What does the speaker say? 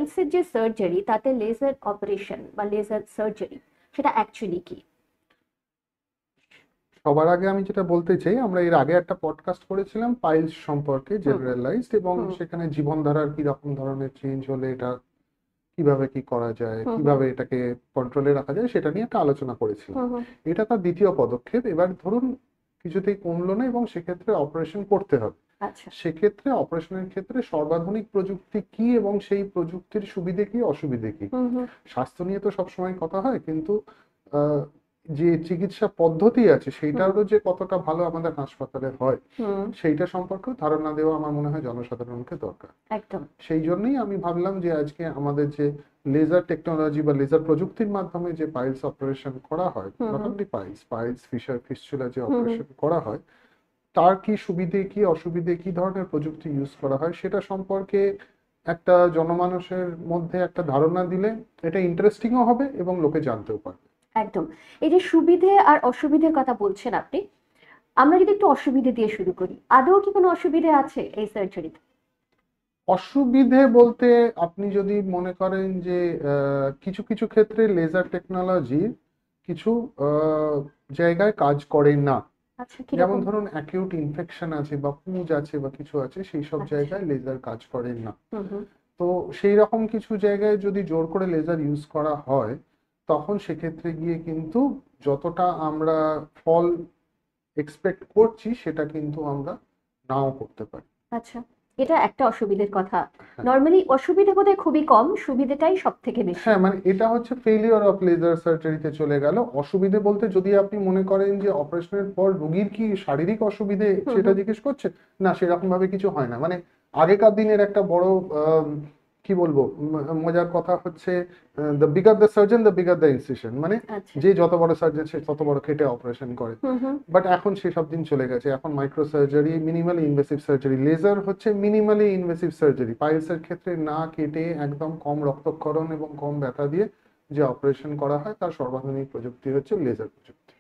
পাইলসের যে সার্জারি, তাতে laser operation বা লেজার সার্জারি সেটা অ্যাকচুয়ালি কি? সবার আগে আমি যেটা বলতে চাই, আমরা এর আগে একটা পডকাস্ট করেছিলাম পাইলস সম্পর্কে হুম জেনারেলাইজড, এবং হুম সেখানে জীবনধারার কি রকম ধরনের চেঞ্জ হলে এটা কিভাবে কি করা যায়, হুম হুম কিভাবে এটাকে কন্ট্রোলে রাখা যায়, সেটা নিয়ে একটা আলোচনা করেছিলাম। হুম হুম। এটা তার দ্বিতীয় পদক্ষেপ। এবার ধরুন কিছুতেই কমলো না এবং সেক্ষেত্রে অপারেশন করতে হবে। আচ্ছা। সেক্ষেত্রে অপারেশনের ক্ষেত্রে সর্বাধুনিক প্রযুক্তি কি এবং সেই প্রযুক্তির সুবিধে কি অসুবিধে কি। হুম হুম স্বাস্থ্য নিয়ে তো সবসময় কথা হয়, কিন্তু আহ, যে চিকিৎসা পদ্ধতি আছে হুম সেইটারও যে কতটা ভালো আমাদের হাসপাতালে হয় হুম। সেইটা সম্পর্কেও ধারণা দেওয়া আমার মনে হয় জনসাধারণকে দরকার। একদম। সেই জন্যই আমি ভাবলাম যে আজকে আমাদের যে লেজার টেকনোলজি বা লেজার প্রযুক্তির মাধ্যমে যে পাইলস অপারেশন করা হয়, hmm not hmm only piles, piles fissure fistula যে হুম হুম। অপারেশন করা হয়, তার কি সুবিধে কি অসুবিধে, কি ধরনের প্রযুক্তি ইউজ করা হয় সেটা সম্পর্কে একটা জনমানুষের মধ্যে একটা ধারণা দিলে এটা ইন্টারেস্টিংও হবে এবং লোকে জানতেও পারবে। একদম। এই যে সুবিধে আর অসুবিধের কথা বলছেন আপনি, আমরা যদি একটু অসুবিধে দিয়ে শুরু করি, আদৌ কি কোনো অসুবিধে আছে এই সার্জারিতে? অসুবিধে বলতে আপনি যদি মনে করেন যে কিছু কিছু ক্ষেত্রে লেজার টেকনোলজি কিছু আহ, জায়গায় কাজ করে না। আচ্ছা, যেমন কিরকম? ধরুন অ্যাকিউট ইনফেকশন আছে বা পুঁজ আছে বা কিছু আছে, সেই সব আচ্ছা। জায়গায় লেজার কাজ করে না। হুম হুম। তো সেই রকম কিছু জায়গায় যদি জোর করে লেজার ইউজ করা হয়, তখন সেক্ষেত্রে গিয়ে কিন্তু যতটা আমরা ফল এক্সপেক্ট করছি সেটা কিন্তু আমরা নাও করতে পারি। আচ্ছা, এটা একটা অসুবিধের কথা। হ্যাঁ। নর্মালি অসুবিধা বোধহয় খুবই কম, সুবিধাটাই সব থেকে বেশি। হ্যাঁ, মানে এটা হচ্ছে ফেলিওর অফ লেজার সার্জারিতে চলে গেল। অসুবিধে বলতে যদি আপনি মনে করেন যে অপারেশনের পর রোগীর কি শারীরিক অসুবিধে হুম সেটা হুম। জিজ্ঞেস করছে, না সেরকম ভাবে কিছু হয় না। মানে আগেকার দিনের একটা বড় কি বলবো, মজার কথা হচ্ছে the bigger the surgeon the bigger the incision, মানে আচ্ছা। যে যত বড় সার্জন সে তত বড় কেটে অপারেশন করে। হুম হুম। বাট এখন সেসব দিন চলে গেছে। এখন micro surgery, minimally invasive surgery, laser হচ্ছে মিনিমালি ইনভেসিভ সার্জারি। পাইলসের ক্ষেত্রে না কেটে একদম কম রক্তক্ষরণ এবং কম ব্যথা দিয়ে যে অপারেশন করা হয় তার সর্বাধুনিক প্রযুক্তি হচ্ছে লেজার প্রযুক্তি।